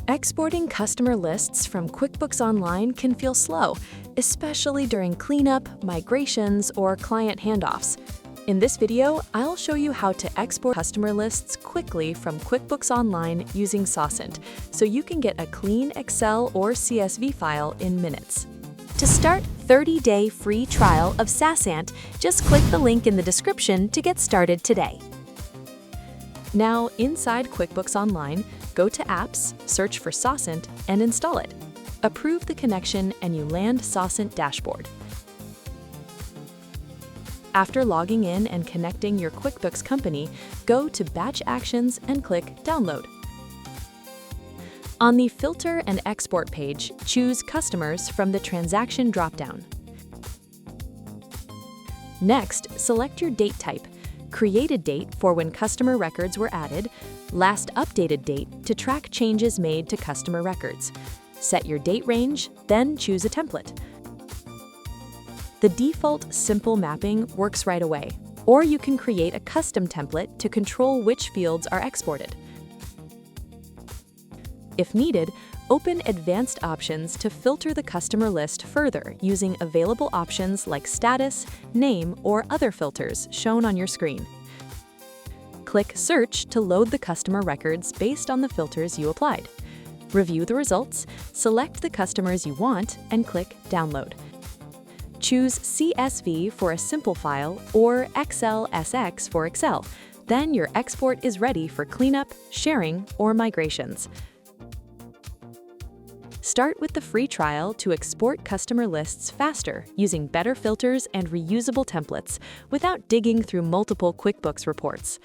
Exporting customer lists from QuickBooks Online can feel slow, especially during cleanup, migrations, or client handoffs. In this video, I'll show you how to export customer lists quickly from QuickBooks Online using SaasAnt, so you can get a clean Excel or CSV file in minutes. To start 30-day free trial of SaasAnt, just click the link in the description to get started today. Now, inside QuickBooks Online, go to Apps, search for SaasAnt, and install it. Approve the connection and you land SaasAnt dashboard. After logging in and connecting your QuickBooks company, go to Batch Actions and click Download. On the Filter and Export page, choose Customers from the Transaction dropdown. Next, select your date type. Created date for when customer records were added, last updated date to track changes made to customer records. Set your date range, then choose a template. The default simple mapping works right away, or you can create a custom template to control which fields are exported. If needed, open Advanced Options to filter the customer list further using available options like Status, Name, or other filters shown on your screen. Click Search to load the customer records based on the filters you applied. Review the results, select the customers you want, and click Download. Choose CSV for a simple file or XLSX for Excel. Then your export is ready for cleanup, sharing, or migrations. Start with the free trial to export customer lists faster using better filters and reusable templates without digging through multiple QuickBooks reports.